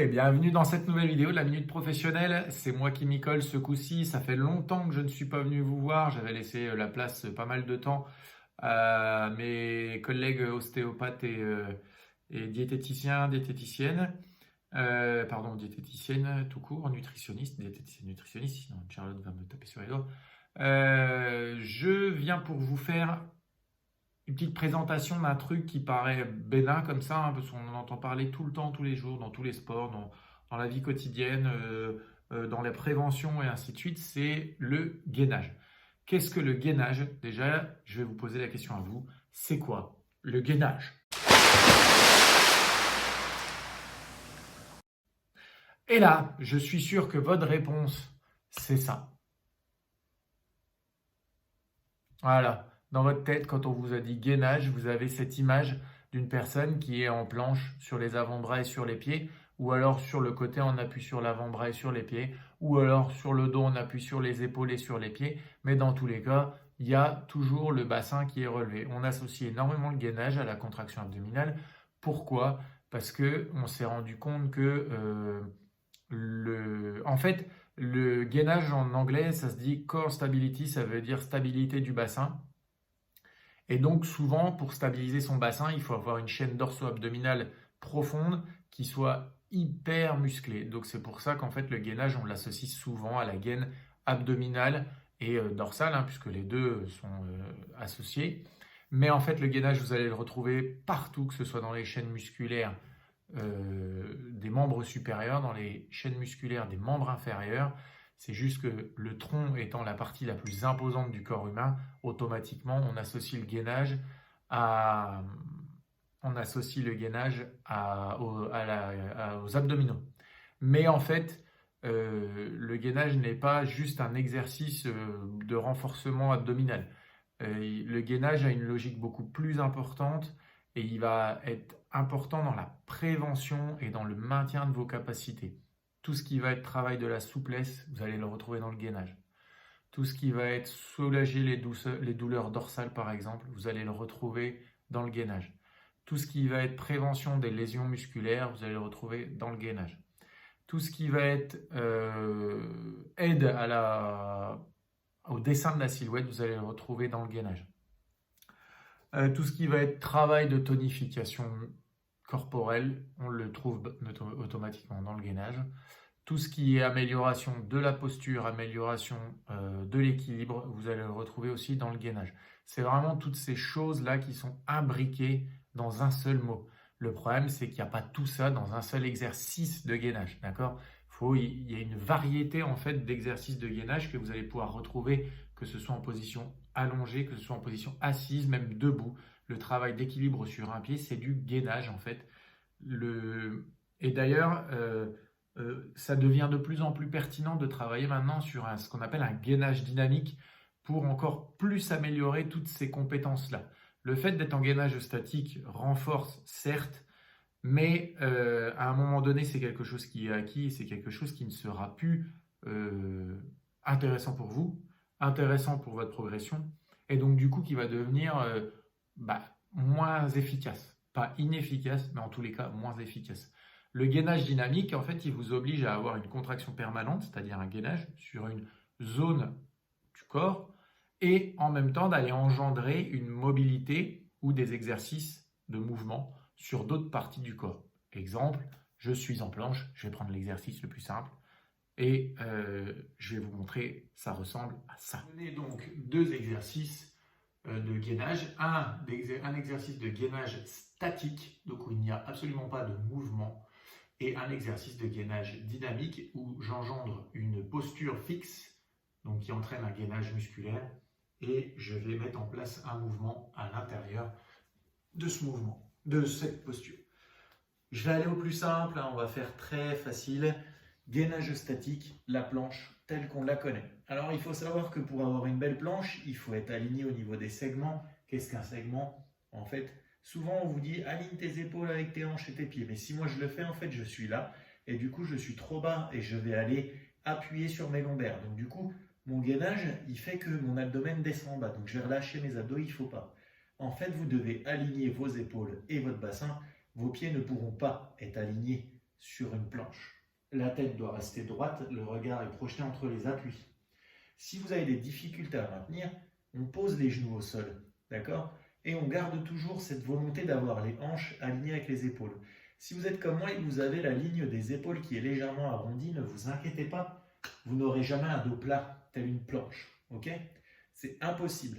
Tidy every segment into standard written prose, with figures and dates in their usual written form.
et bienvenue dans cette nouvelle vidéo de la Minute Professionnelle. C'est moi qui m'y colle ce coup-ci. Ça fait longtemps que je ne suis pas venu vous voir. J'avais laissé la place pas mal de temps à mes collègues ostéopathes et diététiciens, diététiciennes. Pardon, diététicienne tout court, nutritionniste, diététicienne nutritionniste, sinon Charlotte va me taper sur les doigts. Je viens pour vous faire une petite présentation d'un truc qui paraît bénin comme ça, hein, parce qu'on en entend parler tout le temps, tous les jours, dans tous les sports, dans la vie quotidienne, dans la prévention et ainsi de suite, c'est le gainage. Qu'est-ce que le gainage? Déjà, je vais vous poser la question à vous. C'est quoi le gainage? Et là, je suis sûr que votre réponse, c'est ça. Voilà. Dans votre tête, quand on vous a dit gainage, vous avez cette image d'une personne qui est en planche sur les avant-bras et sur les pieds, ou alors sur le côté on appuie sur l'avant-bras et sur les pieds, ou alors sur le dos on appuie sur les épaules et sur les pieds. Mais dans tous les cas, il y a toujours le bassin qui est relevé. On associe énormément le gainage à la contraction abdominale. Pourquoi? Parce que on s'est rendu compte que en fait, le gainage en anglais, ça se dit core stability, ça veut dire stabilité du bassin. Et donc souvent, pour stabiliser son bassin, il faut avoir une chaîne dorso-abdominale profonde qui soit hyper musclée. Donc c'est pour ça qu'en fait le gainage, on l'associe souvent à la gaine abdominale et dorsale, hein, puisque les deux sont associés. Mais en fait, le gainage, vous allez le retrouver partout, que ce soit dans les chaînes musculaires des membres supérieurs, dans les chaînes musculaires des membres inférieurs. C'est juste que le tronc étant la partie la plus imposante du corps humain, automatiquement, on associe le gainage aux abdominaux. Mais en fait, le gainage n'est pas juste un exercice de renforcement abdominal. Le gainage a une logique beaucoup plus importante et il va être important dans la prévention et dans le maintien de vos capacités. Tout ce qui va être travail de la souplesse, vous allez le retrouver dans le gainage. Tout ce qui va être soulager les douleurs dorsales, par exemple, vous allez le retrouver dans le gainage. Tout ce qui va être prévention des lésions musculaires, vous allez le retrouver dans le gainage. Tout ce qui va être aide au dessin de la silhouette, vous allez le retrouver dans le gainage. Tout ce qui va être travail de tonification corporelle, on le trouve automatiquement dans le gainage. Tout ce qui est amélioration de la posture, amélioration de l'équilibre, vous allez le retrouver aussi dans le gainage. C'est vraiment toutes ces choses-là qui sont imbriquées dans un seul mot. Le problème, c'est qu'il n'y a pas tout ça dans un seul exercice de gainage, d'accord? Il y a une variété en fait d'exercices de gainage que vous allez pouvoir retrouver, que ce soit en position allongée, que ce soit en position assise, même debout. Le travail d'équilibre sur un pied, c'est du gainage en fait. Et d'ailleurs, ça devient de plus en plus pertinent de travailler maintenant sur ce qu'on appelle un gainage dynamique pour encore plus améliorer toutes ces compétences-là. Le fait d'être en gainage statique renforce, certes, mais à un moment donné, c'est quelque chose qui est acquis et c'est quelque chose qui ne sera plus intéressant pour vous, intéressant pour votre progression, et donc du coup qui va devenir moins efficace. Pas inefficace, mais en tous les cas moins efficace. Le gainage dynamique, en fait, il vous oblige à avoir une contraction permanente, c'est-à-dire un gainage sur une zone du corps, et en même temps d'aller engendrer une mobilité ou des exercices de mouvement sur d'autres parties du corps. Exemple, je suis en planche, je vais prendre l'exercice le plus simple, et je vais vous montrer, ça ressemble à ça. On a donc deux exercices de gainage, un exercice de gainage statique, donc où il n'y a absolument pas de mouvement, et un exercice de gainage dynamique où j'engendre une posture fixe, donc qui entraîne un gainage musculaire, et je vais mettre en place un mouvement à l'intérieur de ce mouvement, de cette posture. Je vais aller au plus simple, hein, on va faire très facile. Gainage statique, la planche telle qu'on la connaît. Alors il faut savoir que pour avoir une belle planche, il faut être aligné au niveau des segments. Qu'est-ce qu'un segment? En fait, souvent on vous dit aligne tes épaules avec tes hanches et tes pieds. Mais si moi je le fais, en fait je suis là et du coup je suis trop bas et je vais aller appuyer sur mes lombaires. Donc du coup, mon gainage, il fait que mon abdomen descend en bas. Donc je vais relâcher mes abdos, il ne faut pas. En fait, vous devez aligner vos épaules et votre bassin. Vos pieds ne pourront pas être alignés sur une planche. La tête doit rester droite, le regard est projeté entre les appuis. Si vous avez des difficultés à maintenir, on pose les genoux au sol, d'accord? Et on garde toujours cette volonté d'avoir les hanches alignées avec les épaules. Si vous êtes comme moi et que vous avez la ligne des épaules qui est légèrement arrondie, ne vous inquiétez pas, vous n'aurez jamais un dos plat, tel une planche, ok? C'est impossible.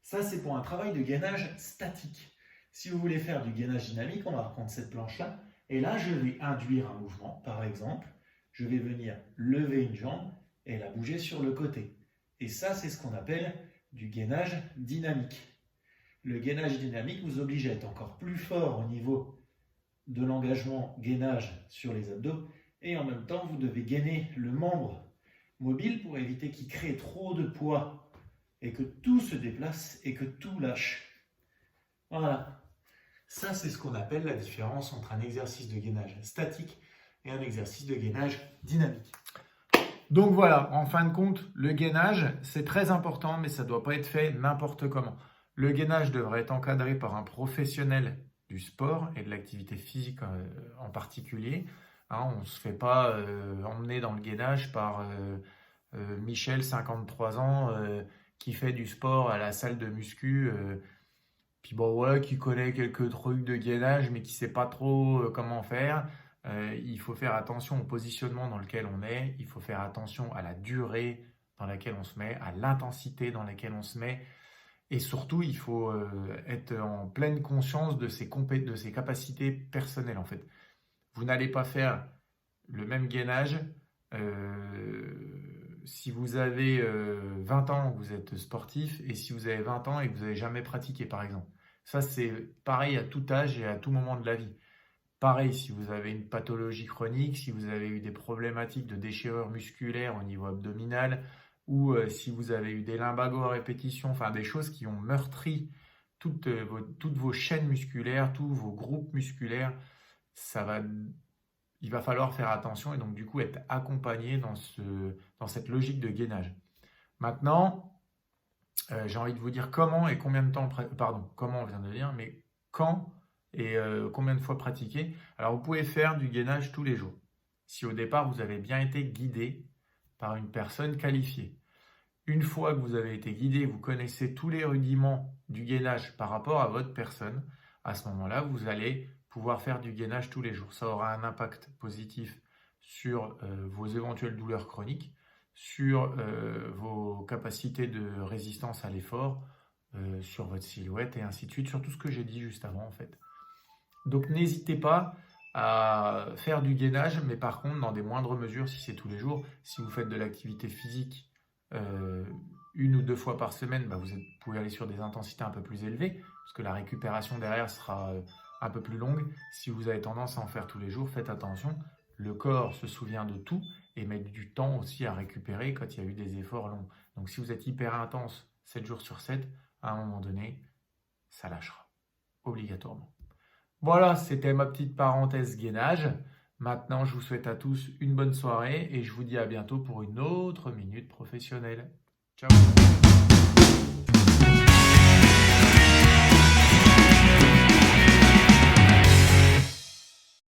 Ça, c'est pour un travail de gainage statique. Si vous voulez faire du gainage dynamique, on va reprendre cette planche-là. Et là, je vais induire un mouvement. Par exemple, je vais venir lever une jambe et la bouger sur le côté. Et ça, c'est ce qu'on appelle du gainage dynamique. Le gainage dynamique vous oblige à être encore plus fort au niveau de l'engagement gainage sur les abdos. Et en même temps, vous devez gainer le membre mobile pour éviter qu'il crée trop de poids et que tout se déplace et que tout lâche. Voilà. Ça, c'est ce qu'on appelle la différence entre un exercice de gainage statique et un exercice de gainage dynamique. Donc voilà, en fin de compte, le gainage, c'est très important, mais ça ne doit pas être fait n'importe comment. Le gainage devrait être encadré par un professionnel du sport et de l'activité physique en particulier. Hein, on ne se fait pas emmener dans le gainage par Michel, 53 ans, qui fait du sport à la salle de muscu, puis bon, ouais, qui connaît quelques trucs de gainage, mais qui ne sait pas trop comment faire. Il faut faire attention au positionnement dans lequel on est, il faut faire attention à la durée dans laquelle on se met, à l'intensité dans laquelle on se met, et surtout, il faut être en pleine conscience de ses capacités personnelles, en fait. Vous n'allez pas faire le même gainage si vous avez 20 ans, vous êtes sportif, et si vous avez 20 ans et que vous n'avez jamais pratiqué, par exemple. Ça, c'est pareil à tout âge et à tout moment de la vie. Pareil, si vous avez une pathologie chronique, si vous avez eu des problématiques de déchirure musculaire au niveau abdominal, ou si vous avez eu des lumbagos à répétition, enfin des choses qui ont meurtri toutes vos chaînes musculaires, tous vos groupes musculaires, il va falloir faire attention et donc du coup être accompagné dans cette logique de gainage. Maintenant, j'ai envie de vous dire comment et combien de temps, comment on vient de dire, mais quand et combien de fois pratiquer. Alors vous pouvez faire du gainage tous les jours. Si au départ vous avez bien été guidé par une personne qualifiée. Une fois que vous avez été guidé, vous connaissez tous les rudiments du gainage par rapport à votre personne, à ce moment-là, vous allez pouvoir faire du gainage tous les jours. Ça aura un impact positif sur vos éventuelles douleurs chroniques, sur vos capacités de résistance à l'effort, sur votre silhouette et ainsi de suite, sur tout ce que j'ai dit juste avant en fait. Donc n'hésitez pas à faire du gainage, mais par contre dans des moindres mesures si c'est tous les jours. Si vous faites de l'activité physique 1 ou 2 fois par semaine, vous pouvez aller sur des intensités un peu plus élevées, parce que la récupération derrière sera un peu plus longue. Si vous avez tendance à en faire tous les jours, faites attention. Le corps se souvient de tout et met du temps aussi à récupérer quand il y a eu des efforts longs. Donc si vous êtes hyper intense 7 jours sur 7, à un moment donné, ça lâchera, obligatoirement. Voilà, c'était ma petite parenthèse gainage. Maintenant, je vous souhaite à tous une bonne soirée et je vous dis à bientôt pour une autre minute professionnelle. Ciao!